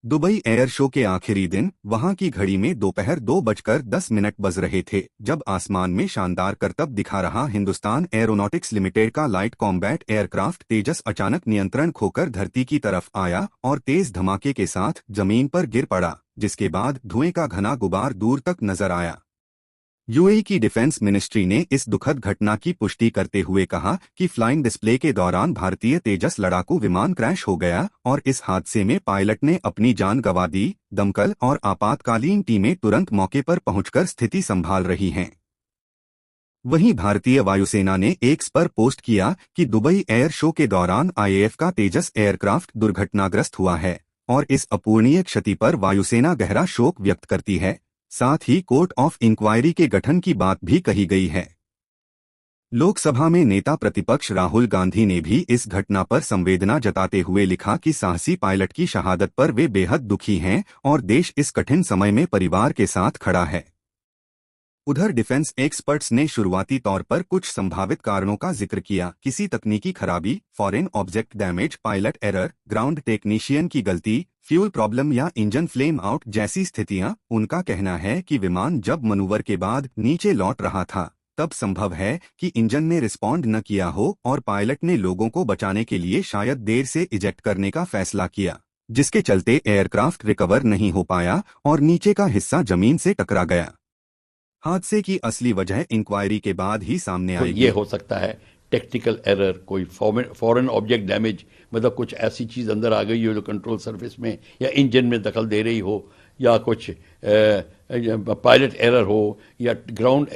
Dubai air show के आखिरी दिन वहां की घड़ी में दोपहर 2:10 बज रहे थे जब आसमान में शानदार करतब दिखा रहा हिंदुस्तान एरोनॉटिक्स लिमिटेड का लाइट कॉम्बैट एयरक्राफ्ट तेजस अचानक नियंत्रण खोकर धरती की तरफ आया और तेज धमाके के साथ जमीन पर गिर पड़ा, जिसके बाद धुएं का घना गुबार दूर तक नजर आया। यूएई की डिफेंस मिनिस्ट्री ने इस दुखद घटना की पुष्टि करते हुए कहा कि फ्लाइंग डिस्प्ले के दौरान भारतीय तेजस लड़ाकू विमान क्रैश हो गया और इस हादसे में पायलट ने अपनी जान गंवा दी। दमकल और आपातकालीन टीमें तुरंत मौके पर पहुंचकर स्थिति संभाल रही हैं। वहीं भारतीय वायुसेना ने एक्स पर पोस्ट किया कि दुबई एयर शो के दौरान आईएएफ का तेजस एयरक्राफ्ट दुर्घटनाग्रस्त हुआ है और इस अपूरणीय क्षति पर वायुसेना गहरा शोक व्यक्त करती है। साथ ही कोर्ट ऑफ इंक्वायरी के गठन की बात भी कही गई है। लोकसभा में नेता प्रतिपक्ष राहुल गांधी ने भी इस घटना पर संवेदना जताते हुए लिखा कि साहसी पायलट की शहादत पर वे बेहद दुखी हैं और देश इस कठिन समय में परिवार के साथ खड़ा है। उधर डिफेंस एक्सपर्ट्स ने शुरुआती तौर पर कुछ संभावित कारणों का जिक्र किया। किसी तकनीकी खराबी, foreign object damage, pilot error, ground technician की गलती, फ्यूल प्रॉब्लम या इंजन फ्लेम आउट जैसी स्थितियां। उनका कहना है कि विमान जब मनूवर के बाद नीचे लौट रहा था तब संभव है कि इंजन ने रिस्पॉन्ड न किया हो और पायलट ने लोगों को बचाने के लिए शायद देर से इजेक्ट करने का फैसला किया, जिसके चलते एयरक्राफ्ट रिकवर नहीं हो पाया और नीचे का हिस्सा जमीन से टकरा गया। हादसे की असली वजह इंक्वायरी के बाद ही सामने तो आएगी। ये हो सकता है टेक्निकल एरर, कोई फॉरेन ऑब्जेक्ट डैमेज, मतलब कुछ ऐसी चीज़ अंदर आ गई हो जो कंट्रोल सरफेस में या इंजन में दखल दे रही हो, या कुछ पायलट एरर हो, या ग्राउंड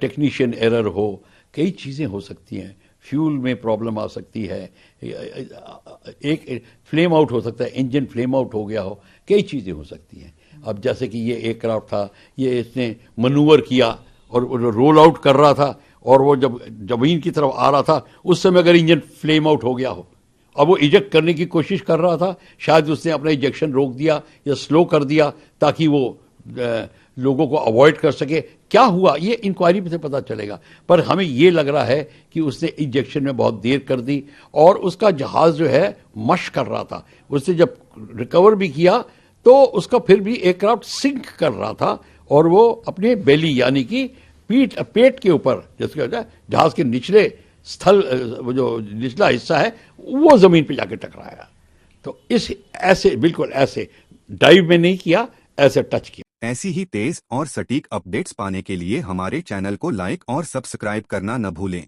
टेक्नीशियन एरर हो। कई चीज़ें हो सकती हैं। फ्यूल में प्रॉब्लम आ सकती है, एक फ्लेम आउट हो सकता है, इंजन फ्लेम आउट हो गया हो, कई चीज़ें हो सकती हैं। अब जैसे कि ये एयरक्राफ्ट था, ये इसने मनूवर किया और रोल आउट कर रहा था और वो जब जमीन की तरफ आ रहा था उस समय अगर इंजन फ्लेम आउट हो गया हो, अब वो इजेक्ट करने की कोशिश कर रहा था, शायद उसने अपना इजेक्शन रोक दिया या स्लो कर दिया ताकि वो लोगों को अवॉइड कर सके। क्या हुआ ये इंक्वायरी में से पता चलेगा, पर हमें ये लग रहा है कि उसने इंजेक्शन में बहुत देर कर दी और उसका जहाज़ जो है मश कर रहा था। उसने जब रिकवर भी किया तो उसका फिर भी एयरक्राफ्ट सिंक कर रहा था और वो अपने बेली यानी कि पेट के ऊपर, जिसके जहाज के निचले स्थल, वो जो निचला हिस्सा है वो जमीन पे जाके टकराया। तो इस ऐसे बिल्कुल ऐसे डाइव में नहीं किया, ऐसे टच किया। ऐसी ही तेज और सटीक अपडेट्स पाने के लिए हमारे चैनल को लाइक और सब्सक्राइब करना न भूलें।